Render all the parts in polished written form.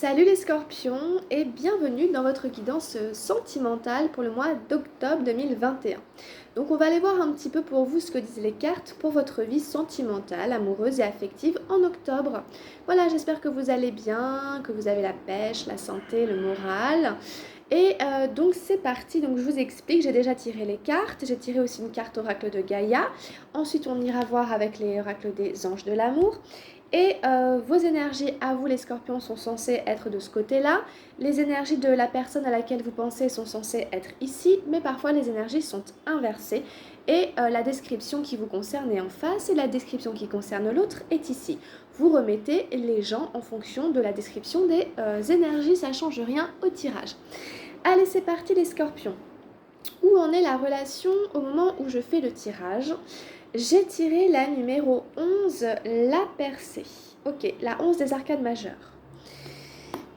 Salut les scorpions et bienvenue dans votre guidance sentimentale pour le mois d'octobre 2021. Donc on va aller voir un petit peu pour vous ce que disent les cartes pour votre vie sentimentale, amoureuse et affective en octobre. Voilà, j'espère que vous allez bien, que vous avez la pêche, la santé, le moral. Donc c'est parti, donc je vous explique, j'ai déjà tiré les cartes, j'ai tiré aussi une carte oracle de Gaïa. Ensuite on ira voir avec les oracles des anges de l'amour. Vos énergies à vous les scorpions sont censées être de ce côté-là. Les énergies de la personne à laquelle vous pensez sont censées être ici, mais parfois les énergies sont inversées. La description qui vous concerne est en face et la description qui concerne l'autre est ici. Vous remettez les gens en fonction de la description des énergies, ça ne change rien au tirage. Allez, c'est parti les scorpions. Où en est la relation au moment où je fais le tirage? J'ai tiré la numéro 11, la percée. Ok, la 11 des arcades majeures.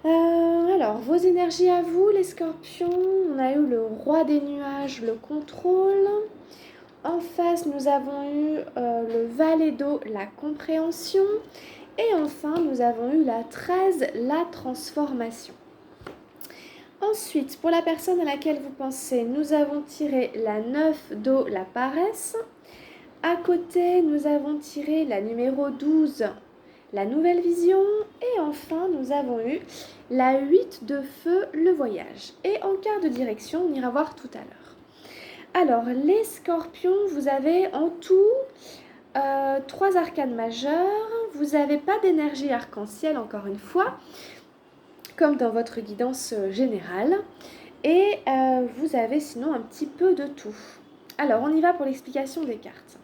Alors, vos énergies à vous, les scorpions. On a eu le roi des nuages, le contrôle. En face, nous avons eu le valet d'eau, la compréhension. Et enfin, nous avons eu la 13, la transformation. Ensuite, pour la personne à laquelle vous pensez, nous avons tiré la 9 d'eau, la paresse. À côté, nous avons tiré la numéro 12, la nouvelle vision. Et enfin, nous avons eu la 8 de feu, le voyage. Et en quart de direction, on ira voir tout à l'heure. Alors, les scorpions, vous avez en tout 3 arcanes majeures. Vous n'avez pas d'énergie arc-en-ciel, encore une fois, comme dans votre guidance générale. Et vous avez sinon un petit peu de tout. Alors, on y va pour l'explication des cartes.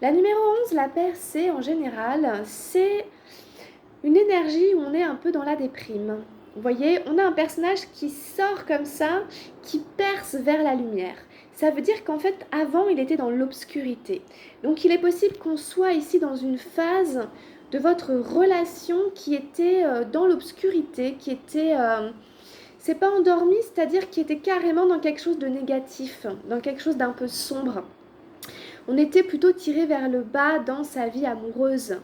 La numéro 11, la percée, en général, c'est une énergie où on est un peu dans la déprime. Vous voyez, on a un personnage qui sort comme ça, qui perce vers la lumière. Ça veut dire qu'en fait, avant, il était dans l'obscurité. Donc, il est possible qu'on soit ici dans une phase de votre relation qui était dans l'obscurité, qui était... c'est pas endormi, c'est-à-dire qui était carrément dans quelque chose de négatif, dans quelque chose d'un peu sombre. On était plutôt tiré vers le bas dans sa vie amoureuse.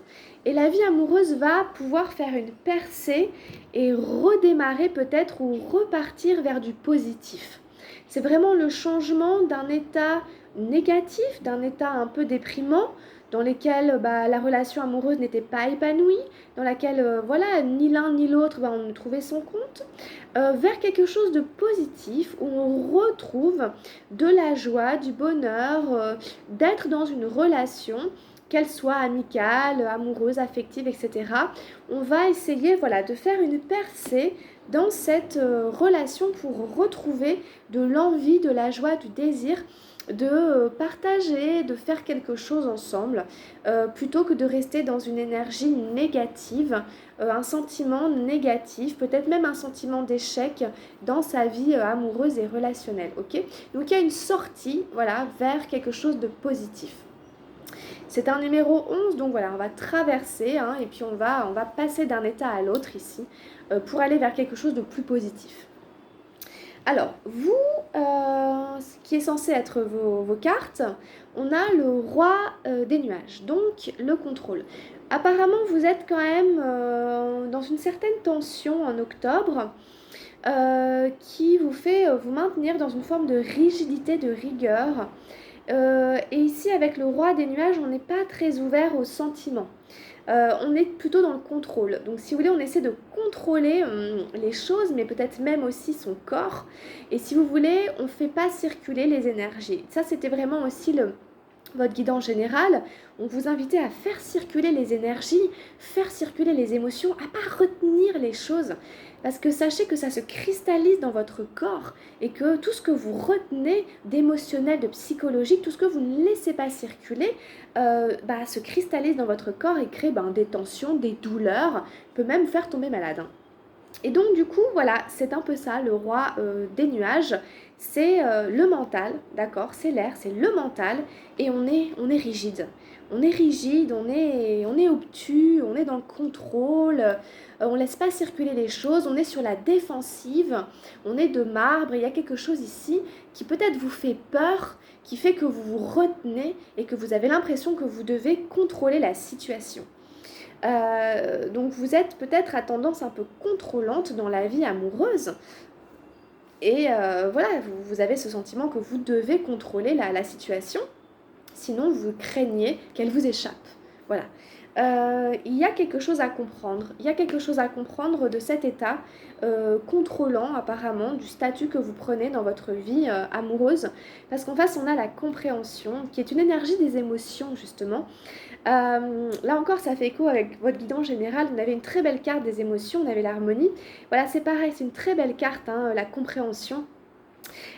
Et la vie amoureuse va pouvoir faire une percée et redémarrer peut-être ou repartir vers du positif. C'est vraiment le changement d'un état négatif, d'un état un peu déprimant, dans lequel la relation amoureuse n'était pas épanouie, dans laquelle ni l'un ni l'autre on ne trouvait son compte, vers quelque chose de positif où on retrouve de la joie, du bonheur, d'être dans une relation, qu'elle soit amicale, amoureuse, affective, etc. On va essayer de faire une percée dans cette relation pour retrouver de l'envie, de la joie, du désir de partager, de faire quelque chose ensemble, plutôt que de rester dans une énergie négative, un sentiment négatif, peut-être même un sentiment d'échec dans sa vie amoureuse et relationnelle. Ok, donc il y a une sortie vers quelque chose de positif. C'est un numéro 11, donc on va traverser et puis on va passer d'un état à l'autre ici pour aller vers quelque chose de plus positif. Alors, vous, ce qui est censé être vos cartes, on a le roi des nuages, donc le contrôle. Apparemment, vous êtes quand même dans une certaine tension en octobre qui vous fait vous maintenir dans une forme de rigidité, de rigueur. Et ici, avec le roi des nuages, on n'est pas très ouvert aux sentiments. On est plutôt dans le contrôle. Donc si vous voulez, on essaie de contrôler les choses, mais peut-être même aussi son corps. Et si vous voulez, on ne fait pas circuler les énergies. Ça, c'était vraiment aussi votre guidance générale. On vous invitait à faire circuler les énergies, faire circuler les émotions, à pas retenir les choses. Parce que sachez que ça se cristallise dans votre corps et que tout ce que vous retenez d'émotionnel, de psychologique, tout ce que vous ne laissez pas circuler, se cristallise dans votre corps et crée des tensions, des douleurs, peut même vous faire tomber malade. Et donc du coup, c'est un peu ça, le roi des nuages, c'est le mental, d'accord, c'est l'air, c'est le mental, et on est rigide. On est rigide, on est obtus, on est dans le contrôle, on ne laisse pas circuler les choses, on est sur la défensive, on est de marbre, et il y a quelque chose ici qui peut-être vous fait peur, qui fait que vous vous retenez et que vous avez l'impression que vous devez contrôler la situation. Donc vous êtes peut-être à tendance un peu contrôlante dans la vie amoureuse. Et voilà, vous avez ce sentiment que vous devez contrôler la situation, sinon vous craignez qu'elle vous échappe. Voilà. Il y a quelque chose à comprendre. Il y a quelque chose à comprendre de cet état contrôlant apparemment du statut que vous prenez dans votre vie amoureuse. Parce qu'en face, on a la compréhension, qui est une énergie des émotions justement. Là encore, ça fait écho avec votre guidon général. On avait une très belle carte des émotions, on avait l'harmonie. Voilà, c'est pareil, c'est une très belle carte, hein, la compréhension.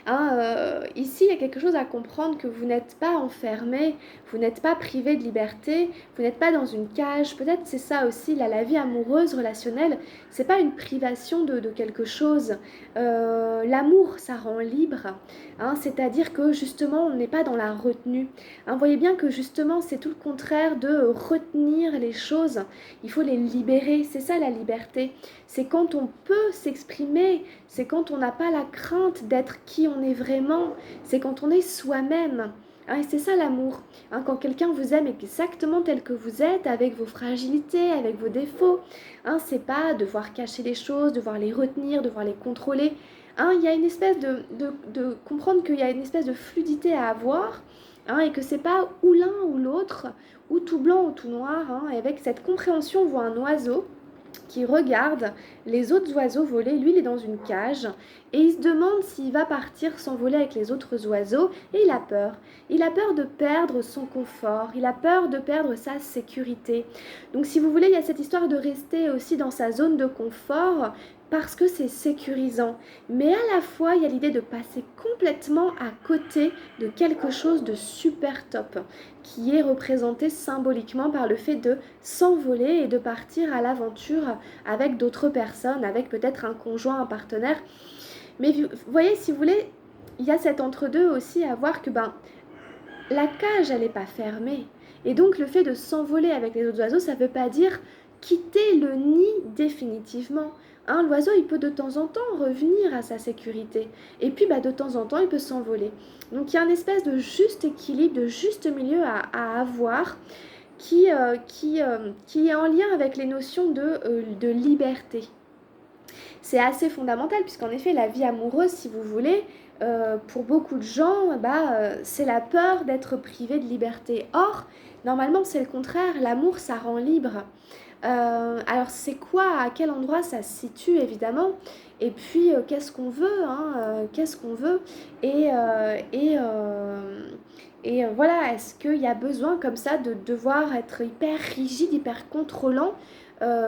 Hein, ici, il y a quelque chose à comprendre que vous n'êtes pas enfermé, vous n'êtes pas privé de liberté, vous n'êtes pas dans une cage. Peut-être c'est ça aussi, là, la vie amoureuse, relationnelle, c'est pas une privation de quelque chose. L'amour, ça rend libre, hein, c'est-à-dire que justement, on n'est pas dans la retenue. Hein, vous voyez bien que justement, c'est tout le contraire de retenir les choses. Il faut les libérer, c'est ça la liberté. C'est quand on peut s'exprimer, c'est quand on n'a pas la crainte d'être qui on est vraiment, c'est quand on est soi-même. Hein, et c'est ça l'amour. Hein, quand quelqu'un vous aime exactement tel que vous êtes, avec vos fragilités, avec vos défauts, hein, c'est pas devoir cacher les choses, devoir les retenir, devoir les contrôler. Hein, il y a une espèce de comprendre qu'il y a une espèce de fluidité à avoir, hein, et que c'est pas ou l'un ou l'autre, ou tout blanc ou tout noir. Hein, et avec cette compréhension, on voit un oiseau qui regarde les autres oiseaux voler. Lui, il est dans une cage et il se demande s'il va partir s'envoler avec les autres oiseaux et il a peur. Il a peur de perdre son confort, il a peur de perdre sa sécurité. Donc si vous voulez, il y a cette histoire de rester aussi dans sa zone de confort parce que c'est sécurisant. Mais à la fois, il y a l'idée de passer complètement à côté de quelque chose de super top qui est représenté symboliquement par le fait de s'envoler et de partir à l'aventure avec d'autres personnes, avec peut-être un conjoint, un partenaire. Mais vous voyez, si vous voulez, il y a cet entre-deux aussi à voir que la cage, elle n'est pas fermée. Et donc le fait de s'envoler avec les autres oiseaux, ça ne veut pas dire quitter le nid définitivement. Hein, l'oiseau, il peut de temps en temps revenir à sa sécurité. Et puis, de temps en temps, il peut s'envoler. Donc, il y a une espèce de juste équilibre, de juste milieu à avoir qui est en lien avec les notions de liberté. C'est assez fondamental, puisqu'en effet, la vie amoureuse, si vous voulez, pour beaucoup de gens, c'est la peur d'être privé de liberté. Or, normalement, c'est le contraire. L'amour, ça rend libre. Alors c'est quoi, à quel endroit ça se situe évidemment, et puis qu'est-ce qu'on veut, hein, qu'est-ce qu'on veut, et voilà, est-ce qu'il y a besoin comme ça de devoir être hyper rigide, hyper contrôlant,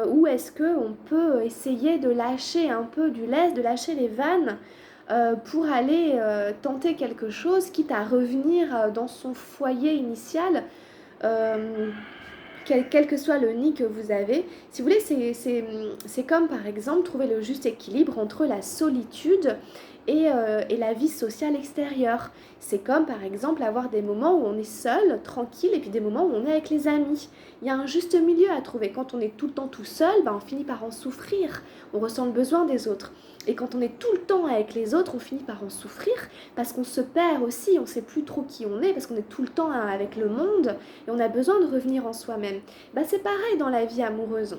ou est-ce qu'on peut essayer de lâcher un peu du lest, de lâcher les vannes pour aller tenter quelque chose, quitte à revenir dans son foyer initial, euh, quel que soit le nid que vous avez. Si vous voulez, c'est comme par exemple trouver le juste équilibre entre la solitude et la vie sociale extérieure. C'est comme par exemple avoir des moments où on est seul, tranquille, et puis des moments où on est avec les amis. Il y a un juste milieu à trouver. Quand on est tout le temps tout seul, on finit par en souffrir. On ressent le besoin des autres. Et quand on est tout le temps avec les autres, on finit par en souffrir parce qu'on se perd aussi, on ne sait plus trop qui on est, parce qu'on est tout le temps avec le monde et on a besoin de revenir en soi-même. C'est pareil dans la vie amoureuse.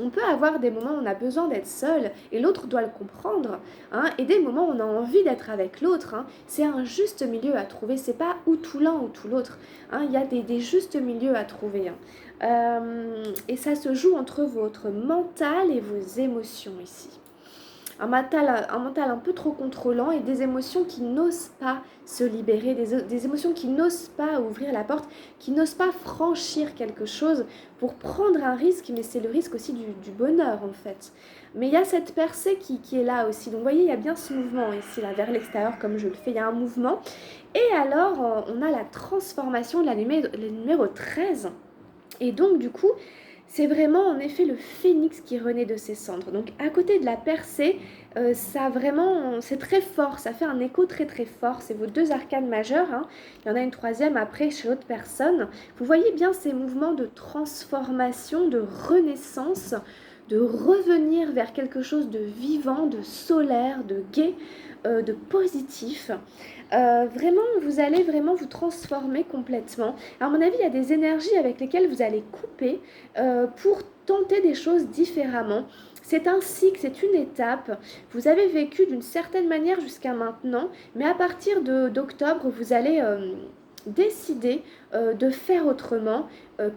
On peut avoir des moments où on a besoin d'être seul et l'autre doit le comprendre, hein, et des moments où on a envie d'être avec l'autre. Hein. C'est un juste milieu à trouver, c'est pas ou tout l'un ou tout l'autre. Hein. Il y a des justes milieux à trouver. Hein. Et ça se joue entre votre mental et vos émotions ici. Un mental un peu trop contrôlant et des émotions qui n'osent pas se libérer, des émotions qui n'osent pas ouvrir la porte, qui n'osent pas franchir quelque chose pour prendre un risque, mais c'est le risque aussi du bonheur en fait. Mais il y a cette percée qui est là aussi. Donc vous voyez, il y a bien ce mouvement ici, là, vers l'extérieur comme je le fais, il y a un mouvement. Et alors, on a la transformation de la numéro 13. Et donc du coup, c'est vraiment en effet le phénix qui renaît de ses cendres. Donc à côté de la percée, ça vraiment, c'est très fort, ça fait un écho très très fort. C'est vos deux arcanes majeures, hein. Il y en a une troisième après chez l'autre personne. Vous voyez bien ces mouvements de transformation, de renaissance de revenir vers quelque chose de vivant, de solaire, de gai, de positif. Vraiment, vous allez vraiment vous transformer complètement. À mon avis, il y a des énergies avec lesquelles vous allez couper pour tenter des choses différemment. C'est un cycle, c'est une étape. Vous avez vécu d'une certaine manière jusqu'à maintenant, mais à partir d'octobre, vous allez décider de faire autrement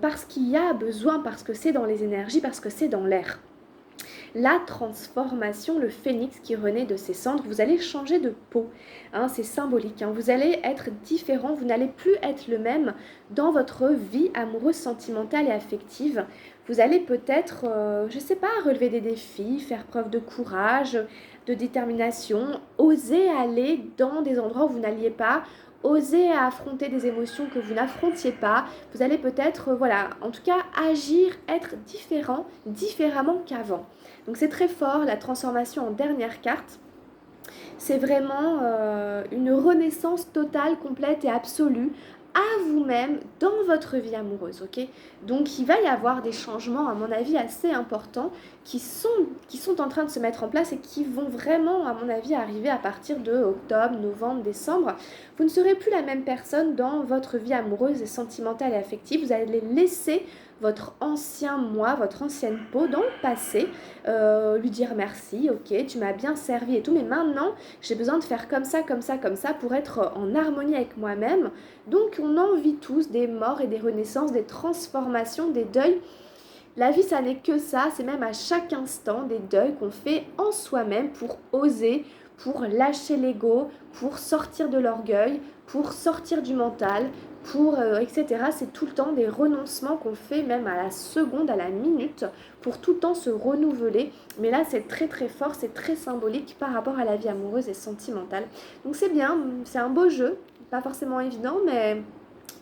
parce qu'il y a besoin, parce que c'est dans les énergies, parce que c'est dans l'air. La transformation, le phénix qui renaît de ses cendres, vous allez changer de peau, hein, c'est symbolique, hein, vous allez être différent, vous n'allez plus être le même dans votre vie amoureuse, sentimentale et affective. Vous allez peut-être, je ne sais pas, relever des défis, faire preuve de courage, de détermination, oser aller dans des endroits où vous n'alliez pas, oser affronter des émotions que vous n'affrontiez pas. Vous allez peut-être, voilà, en tout cas, agir, être différent, différemment qu'avant. Donc c'est très fort, la transformation en dernière carte. C'est vraiment une renaissance totale, complète et absolue à vous-même dans votre vie amoureuse, ok? Donc il va y avoir des changements, à mon avis, assez importants qui sont en train de se mettre en place et qui vont vraiment, à mon avis, arriver à partir de octobre, novembre, décembre. Vous ne serez plus la même personne dans votre vie amoureuse et sentimentale et affective. Vous allez laisser votre ancien moi, votre ancienne peau dans le passé, lui dire merci, ok, tu m'as bien servi et tout, mais maintenant, j'ai besoin de faire comme ça, comme ça, comme ça pour être en harmonie avec moi-même. Donc on en vit tous des morts et des renaissances, des transformations, des deuils. La vie, ça n'est que ça, c'est même à chaque instant des deuils qu'on fait en soi-même pour oser, pour lâcher l'ego, pour sortir de l'orgueil, pour sortir du mental, etc. C'est tout le temps des renoncements qu'on fait même à la seconde, à la minute, pour tout le temps se renouveler. Mais là, c'est très très fort, c'est très symbolique par rapport à la vie amoureuse et sentimentale. Donc c'est bien, c'est un beau jeu, pas forcément évident, mais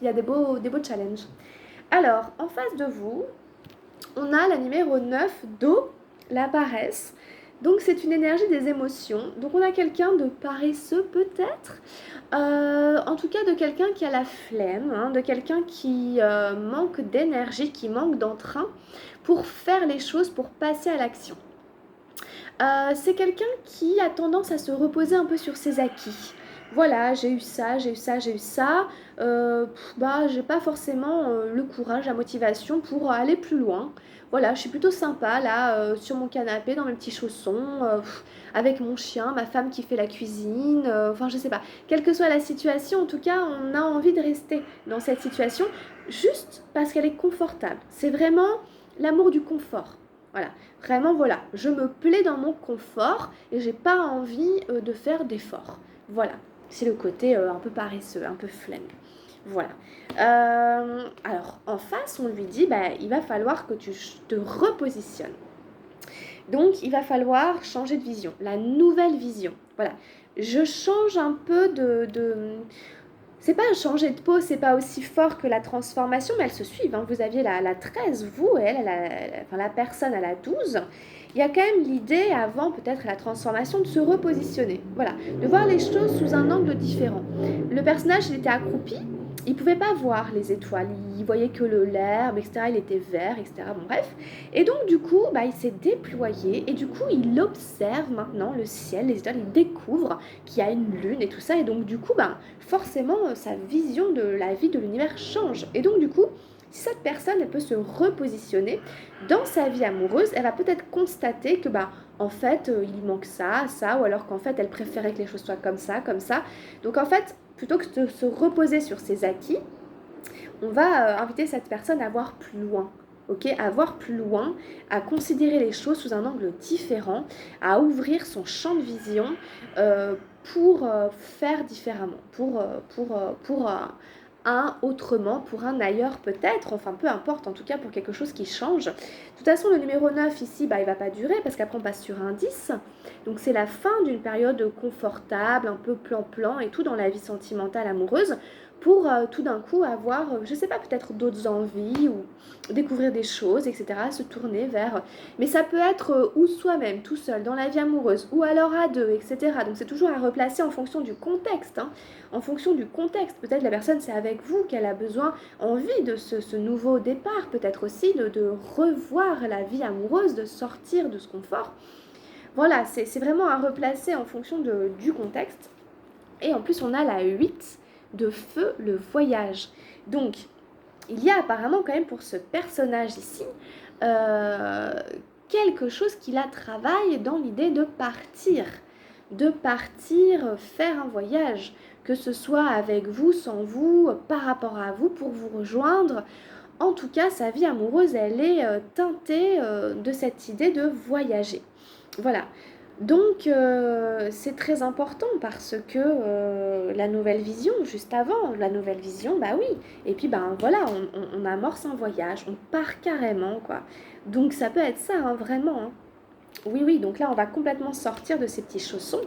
il y a des beaux challenges. Alors, en face de vous, on a la numéro 9, Do, la paresse. Donc c'est une énergie des émotions. Donc on a quelqu'un de paresseux peut-être, en tout cas de quelqu'un qui a la flemme, hein, de quelqu'un qui manque d'énergie, qui manque d'entrain pour faire les choses, pour passer à l'action. C'est quelqu'un qui a tendance à se reposer un peu sur ses acquis. Voilà, j'ai eu ça, j'ai eu ça, j'ai eu ça. J'ai pas forcément le courage, la motivation pour aller plus loin. Voilà, je suis plutôt sympa là, sur mon canapé, dans mes petits chaussons, avec mon chien, ma femme qui fait la cuisine, enfin je sais pas. Quelle que soit la situation, en tout cas, on a envie de rester dans cette situation juste parce qu'elle est confortable. C'est vraiment l'amour du confort. Voilà, vraiment voilà, je me plais dans mon confort et j'ai pas envie de faire d'efforts. Voilà, c'est le côté un peu paresseux, un peu flemme. Voilà. Alors, en face, on lui dit, il va falloir que tu te repositionnes. Donc, il va falloir changer de vision, la nouvelle vision. Voilà. Je change un peu c'est pas changer de peau, c'est pas aussi fort que la transformation, mais elles se suivent. Hein. Vous aviez la 13, vous, et la personne à la 12. Il y a quand même l'idée, avant peut-être la transformation, de se repositionner. Voilà, de voir les choses sous un angle différent. Le personnage, il était accroupi, il pouvait pas voir les étoiles, il voyait que l'herbe, etc. Il était vert, etc. Bon, bref. Et donc, du coup, il s'est déployé et du coup, il observe maintenant le ciel, les étoiles, il découvre qu'il y a une lune et tout ça. Et donc, du coup, forcément, sa vision de la vie, de l'univers change. Et donc, du coup, si cette personne, elle peut se repositionner dans sa vie amoureuse, elle va peut-être constater que, en fait, il manque ça, ça, ou alors qu'en fait, elle préférait que les choses soient comme ça, comme ça. Donc, en fait, plutôt que de se reposer sur ses acquis, on va inviter cette personne à voir plus loin. Ok, à voir plus loin, à considérer les choses sous un angle différent, à ouvrir son champ de vision pour faire différemment, pour un autrement, pour un ailleurs peut-être, enfin peu importe, en tout cas pour quelque chose qui change. De toute façon, le numéro 9 ici, il ne va pas durer parce qu'après on passe sur un 10. Donc c'est la fin d'une période confortable, un peu plan-plan et tout dans la vie sentimentale amoureuse. pour tout d'un coup avoir, je sais pas, peut-être d'autres envies ou découvrir des choses, etc., se tourner vers... Mais ça peut être ou soi-même, tout seul, dans la vie amoureuse, ou alors à deux, etc. Donc c'est toujours à replacer en fonction du contexte, hein. En fonction du contexte. Peut-être la personne, c'est avec vous qu'elle a besoin, envie de ce nouveau départ, peut-être aussi de revoir la vie amoureuse, de sortir de ce confort. Voilà, c'est vraiment à replacer en fonction du contexte. Et en plus, on a la 8 de feu, le voyage. Donc, il y a apparemment quand même pour ce personnage ici euh, quelque chose qui la travaille dans l'idée de partir faire un voyage, que ce soit avec vous, sans vous, par rapport à vous, pour vous rejoindre. En tout cas, sa vie amoureuse, elle est teintée de cette idée de voyager. Voilà. Donc, c'est très important parce que la nouvelle vision, juste avant, la nouvelle vision, bah oui. Et puis, ben voilà, on amorce un voyage, on part carrément, quoi. Donc, ça peut être ça, hein, vraiment, hein. Oui, oui, donc là, on va complètement sortir de ces petits chaussons,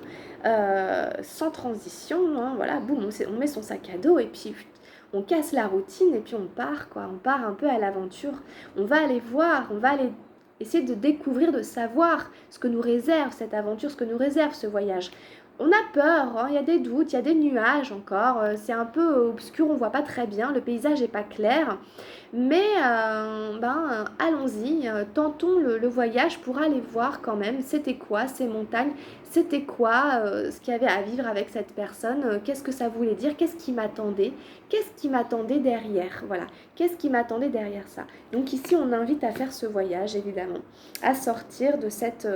sans transition, hein, voilà, boum, on met son sac à dos et puis on casse la routine et puis on part, quoi. On part un peu à l'aventure. On va aller voir, on va aller essayer de découvrir, de savoir ce que nous réserve cette aventure, ce que nous réserve ce voyage. On a peur, hein, il y a des doutes, il y a des nuages encore, c'est un peu obscur, on voit pas très bien, le paysage n'est pas clair. Mais allons-y, tentons le voyage pour aller voir quand même c'était quoi ces montagnes, c'était quoi ce qu'il y avait à vivre avec cette personne, qu'est-ce que ça voulait dire, qu'est-ce qui m'attendait derrière, voilà, qu'est-ce qui m'attendait derrière ça. Donc ici on invite à faire ce voyage évidemment, à sortir de cette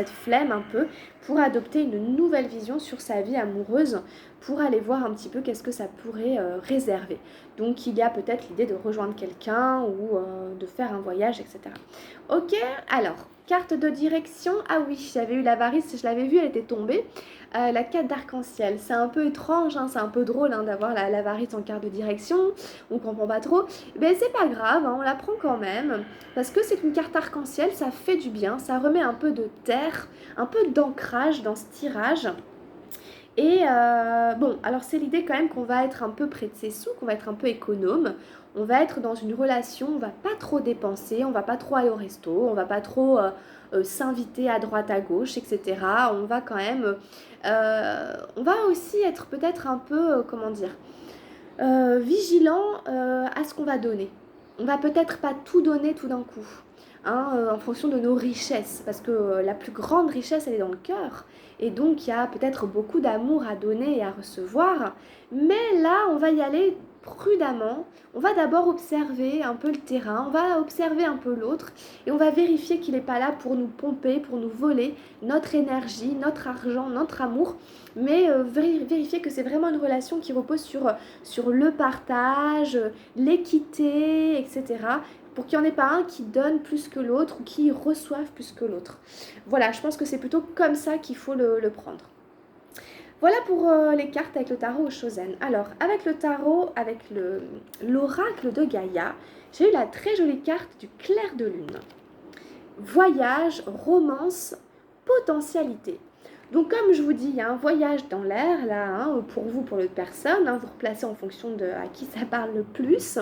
flemme un peu pour adopter une nouvelle vision sur sa vie amoureuse, pour aller voir un petit peu qu'est-ce que ça pourrait réserver. Donc il y a peut-être l'idée de rejoindre quelqu'un ou de faire un voyage, etc. Ok, alors, carte de direction. Ah oui, j'avais eu l'avarice, je l'avais vue, elle était tombée. La carte d'arc-en-ciel, c'est un peu étrange, hein, c'est un peu drôle hein, d'avoir l'avarice en carte de direction, on comprend pas trop. Mais c'est pas grave, hein, on la prend quand même, parce que c'est une carte arc-en-ciel, ça fait du bien, ça remet un peu de terre, un peu d'ancrage dans ce tirage. Et bon, alors c'est l'idée quand même qu'on va être un peu près de ses sous, qu'on va être un peu économe. On va être dans une relation, on va pas trop dépenser, on va pas trop aller au resto, on va pas trop s'inviter à droite à gauche, etc. On va quand même, on va aussi être peut-être un peu, comment dire, vigilant à ce qu'on va donner. On va peut-être pas tout donner tout d'un coup, hein, en fonction de nos richesses, parce que la plus grande richesse, elle est dans le cœur. Et donc, il y a peut-être beaucoup d'amour à donner et à recevoir. Mais là, on va y aller prudemment. On va d'abord observer un peu le terrain, on va observer un peu l'autre et on va vérifier qu'il n'est pas là pour nous pomper, pour nous voler notre énergie, notre argent, notre amour, mais vérifier que c'est vraiment une relation qui repose sur le partage, l'équité, etc. Pour qu'il n'y en ait pas un qui donne plus que l'autre ou qui reçoive plus que l'autre. Voilà, je pense que c'est plutôt comme ça qu'il faut le prendre. Voilà pour les cartes avec le tarot au Shosen. Alors, avec le tarot, avec l'oracle de Gaïa, j'ai eu la très jolie carte du clair de lune. Voyage, romance, potentialité. Donc comme je vous dis, il y a un voyage dans l'air, là, hein, pour vous, pour l'autre personne, hein, vous replacez en fonction de à qui ça parle le plus.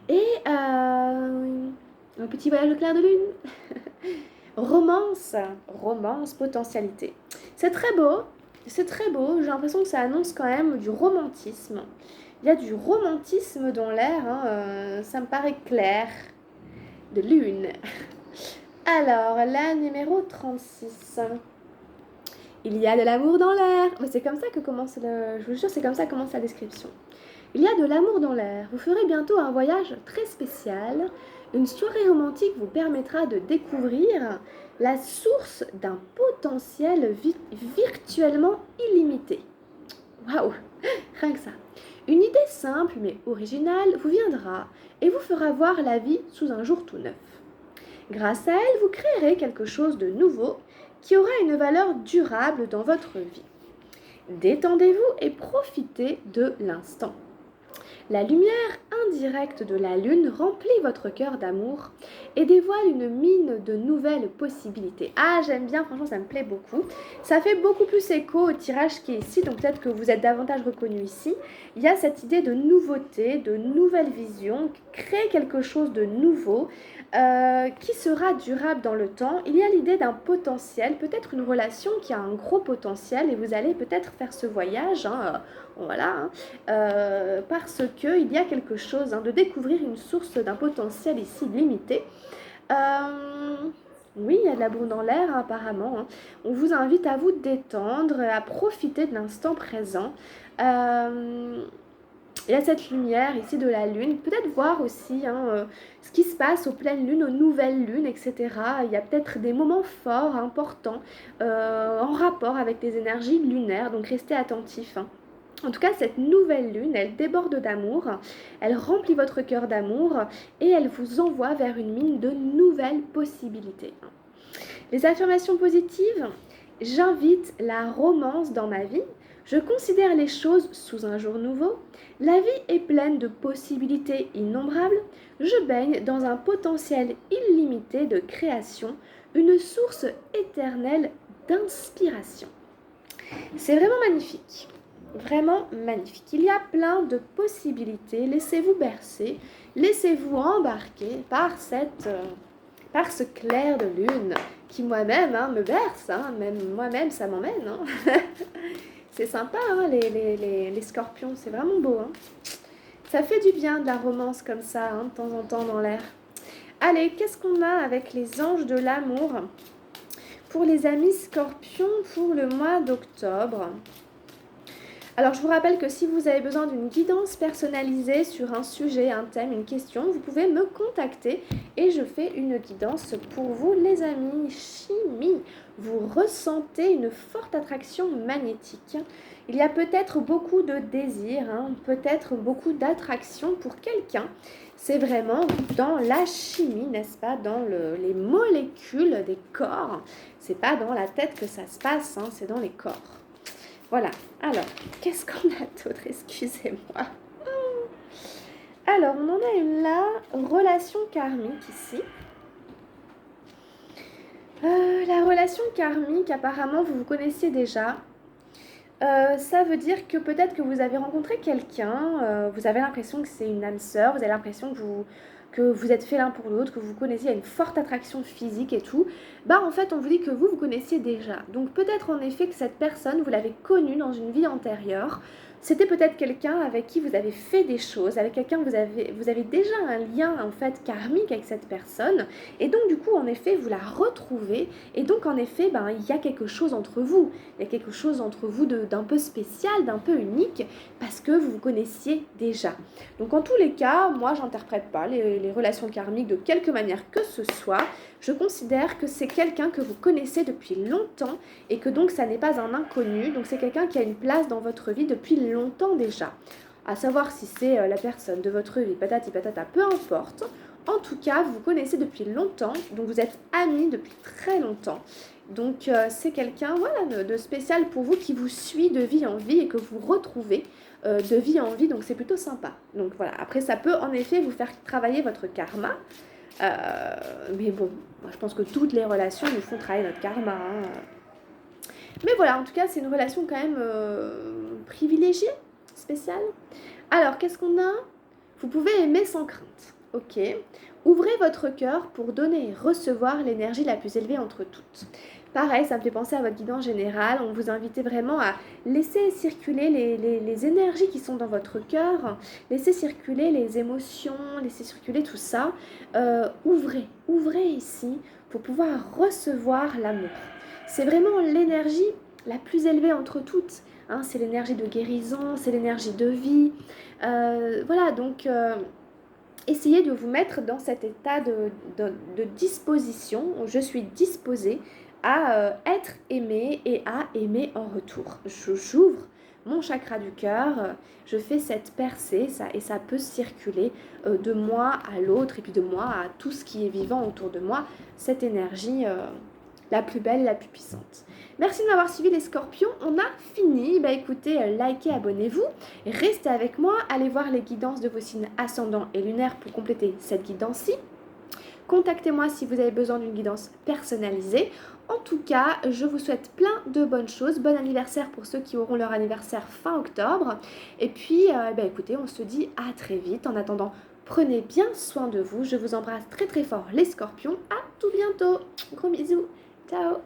Et un petit voyage au clair de lune. Romance, potentialité. C'est très beau, j'ai l'impression que ça annonce quand même du romantisme. Il y a du romantisme dans l'air, hein, ça me paraît clair. De lune. Alors, la numéro 36. Il y a de l'amour dans l'air. Mais c'est comme ça que commence je vous jure, c'est comme ça que commence la description. Il y a de l'amour dans l'air. Vous ferez bientôt un voyage très spécial. Une soirée romantique vous permettra de découvrir la source d'un potentiel virtuellement illimité. Waouh, rien que ça. Une idée simple mais originale vous viendra et vous fera voir la vie sous un jour tout neuf. Grâce à elle, vous créerez quelque chose de nouveau qui aura une valeur durable dans votre vie. Détendez-vous et profitez de l'instant. La lumière indirecte de la lune remplit votre cœur d'amour et dévoile une mine de nouvelles possibilités. Ah, j'aime bien, franchement, ça me plaît beaucoup. Ça fait beaucoup plus écho au tirage qui est ici, donc peut-être que vous êtes davantage reconnu ici. Il y a cette idée de nouveauté, de nouvelle vision, créer quelque chose de nouveau qui sera durable dans le temps. Il y a l'idée d'un potentiel, peut-être une relation qui a un gros potentiel et vous allez peut-être faire ce voyage, voilà, parce qu'il y a quelque chose, de découvrir une source d'un potentiel ici limité. Oui, il y a de la boue dans l'air apparemment. On vous invite à vous détendre, à profiter de l'instant présent. Il y a cette lumière ici de la lune, peut-être voir aussi ce qui se passe aux pleines lunes, aux nouvelles lunes, etc. Il y a peut-être des moments forts, importants, en rapport avec les énergies lunaires, donc restez attentifs. En tout cas, cette nouvelle lune, elle déborde d'amour, elle remplit votre cœur d'amour et elle vous envoie vers une mine de nouvelles possibilités. Les affirmations positives, j'invite la romance dans ma vie. Je considère les choses sous un jour nouveau. La vie est pleine de possibilités innombrables. Je baigne dans un potentiel illimité de création, une source éternelle d'inspiration. C'est vraiment magnifique. Vraiment magnifique. Il y a plein de possibilités. Laissez-vous bercer. Laissez-vous embarquer par ce clair de lune qui moi-même me berce. Même moi-même, ça m'emmène. C'est sympa, les scorpions, c'est vraiment beau. Ça fait du bien de la romance comme ça, de temps en temps dans l'air. Allez, qu'est-ce qu'on a avec les anges de l'amour pour les amis scorpions pour le mois d'octobre? Alors, je vous rappelle que si vous avez besoin d'une guidance personnalisée sur un sujet, un thème, une question, vous pouvez me contacter et je fais une guidance pour vous, les amis. Chimie, vous ressentez une forte attraction magnétique. Il y a peut-être beaucoup de désir, peut-être beaucoup d'attraction pour quelqu'un. C'est vraiment dans la chimie, n'est-ce pas, dans les molécules des corps. C'est pas dans la tête que ça se passe, c'est dans les corps. Voilà. Alors, qu'est-ce qu'on a d'autre? Excusez-moi. Alors, on en a une là, relation karmique ici. La relation karmique, apparemment, vous vous connaissiez déjà. Ça veut dire que peut-être que vous avez rencontré quelqu'un, vous avez l'impression que c'est une âme sœur, vous avez l'impression que vous êtes fait l'un pour l'autre, que vous connaissez, il y a une forte attraction physique et tout. En fait, on vous dit que vous connaissiez déjà. Donc peut-être en effet que cette personne, vous l'avez connue dans une vie antérieure. C'était peut-être quelqu'un avec qui vous avez fait des choses, avec quelqu'un vous avez déjà un lien en fait karmique avec cette personne. Et donc du coup, en effet, vous la retrouvez. Et donc en effet, il y a quelque chose entre vous. Il y a quelque chose entre vous d'un peu spécial, d'un peu unique, parce que vous vous connaissiez déjà. Donc en tous les cas, moi, j'interprète pas les relations karmiques de quelque manière que ce soit. Je considère que c'est quelqu'un que vous connaissez depuis longtemps et que donc ça n'est pas un inconnu. Donc c'est quelqu'un qui a une place dans votre vie depuis longtemps déjà. À savoir si c'est la personne de votre vie, patati patata, peu importe. En tout cas, vous connaissez depuis longtemps, donc vous êtes amis depuis très longtemps. Donc c'est quelqu'un de spécial pour vous qui vous suit de vie en vie et que vous retrouvez de vie en vie, donc c'est plutôt sympa. Donc voilà, après ça peut en effet vous faire travailler votre karma. Mais bon, moi, je pense que toutes les relations nous font travailler notre karma. Mais voilà, en tout cas, c'est une relation quand même privilégiée, spéciale. Alors, qu'est-ce qu'on a? Vous pouvez aimer sans crainte. Ok. Ouvrez votre cœur pour donner et recevoir l'énergie la plus élevée entre toutes. Pareil, ça me fait penser à votre guidance générale. On vous invite vraiment à laisser circuler les énergies qui sont dans votre cœur, laisser circuler les émotions, laisser circuler tout ça. Ouvrez ici pour pouvoir recevoir l'amour. C'est vraiment l'énergie la plus élevée entre toutes. C'est l'énergie de guérison, c'est l'énergie de vie. Voilà, donc essayez de vous mettre dans cet état de disposition. Je suis disposée à être aimée et à aimer en retour. J'ouvre mon chakra du cœur, je fais cette percée et ça peut circuler de moi à l'autre et puis de moi à tout ce qui est vivant autour de moi, cette énergie la plus belle et la plus puissante. Merci de m'avoir suivi les scorpions, on a fini. Écoutez, likez, abonnez-vous, restez avec moi, allez voir les guidances de vos signes ascendants et lunaires pour compléter cette guidance-ci. Contactez-moi si vous avez besoin d'une guidance personnalisée. En tout cas, je vous souhaite plein de bonnes choses. Bon anniversaire pour ceux qui auront leur anniversaire fin octobre. Et puis, écoutez, on se dit à très vite. En attendant, prenez bien soin de vous. Je vous embrasse très très fort les scorpions. À tout bientôt. Gros bisous. Ciao.